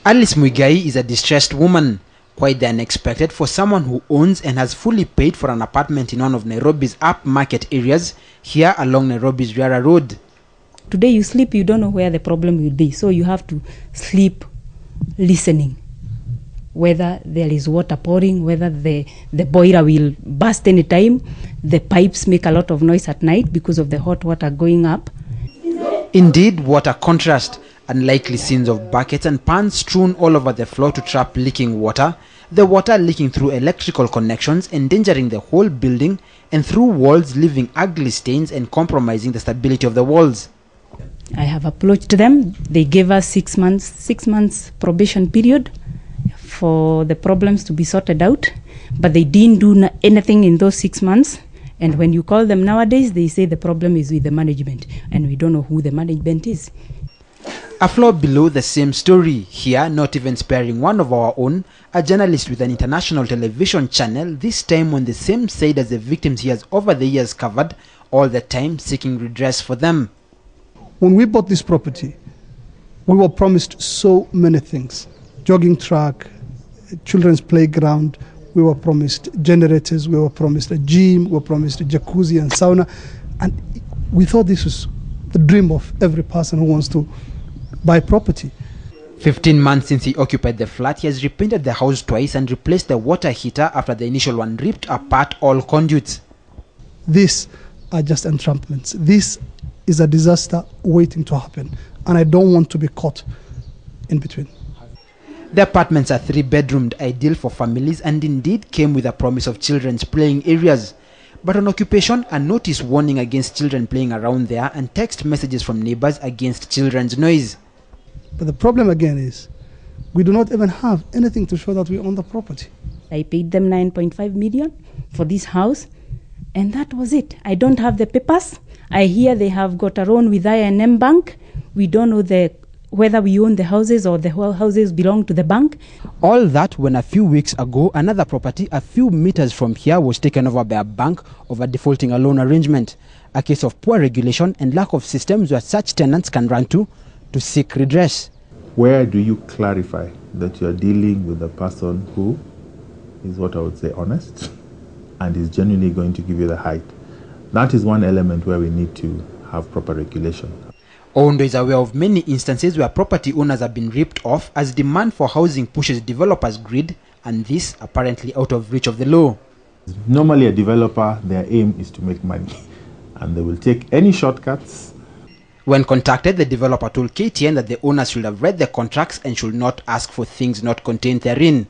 Alice Muigai is a distressed woman, quite the unexpected for someone who owns and has fully paid for an apartment in one of Nairobi's upmarket areas here along Nairobi's Riara Road. Today you sleep, you don't know where the problem will be, so you have to sleep listening. Whether there is water pouring, whether the boiler will burst any time, the pipes make a lot of noise at night because of the hot water going up. Indeed, what a contrast. Unlikely scenes of buckets and pans strewn all over the floor to trap leaking water, the water leaking through electrical connections, endangering the whole building, and through walls leaving ugly stains and compromising the stability of the walls. I have approached them. They gave us 6 months probation period for the problems to be sorted out, but they didn't do anything in those 6 months. And when you call them nowadays, they say the problem is with the management, and we don't know who the management is. A floor below, the same story. Here, not even sparing one of our own, a journalist with an international television channel, this time on the same side as the victims he has over the years covered, all the time seeking redress for them. When we bought this property, we were promised so many things. Jogging track, children's playground, we were promised generators, we were promised a gym, we were promised a jacuzzi and sauna. And we thought this was the dream of every person who wants to buy property. 15 months since he occupied the flat, he has repainted the house twice and replaced the water heater after the initial one ripped apart all conduits. These are just entrampments. This is a disaster waiting to happen, and I don't want to be caught in between. The apartments are 3-bedroomed, ideal for families, and indeed came with a promise of children's playing areas. But on occupation, a notice warning against children playing around there and text messages from neighbors against children's noise. But the problem again is, we do not even have anything to show that we own the property. I paid them 9.5 million for this house, and that was it. I don't have the papers. I hear they have got a loan with I&M Bank. We don't know whether we own the houses or the whole houses belong to the bank. All that when a few weeks ago, another property a few meters from here was taken over by a bank over defaulting a loan arrangement. A case of poor regulation and lack of systems where such tenants can run to seek redress. Where do you clarify that you are dealing with a person who is, what I would say, honest and is genuinely going to give you the height? That is one element where we need to have proper regulation. Ondo is aware of many instances where property owners have been ripped off as demand for housing pushes developers' greed, and this apparently out of reach of the law. Normally a developer, their aim is to make money, and they will take any shortcuts. When contacted, the developer told KTN that the owners should have read the contracts and should not ask for things not contained therein.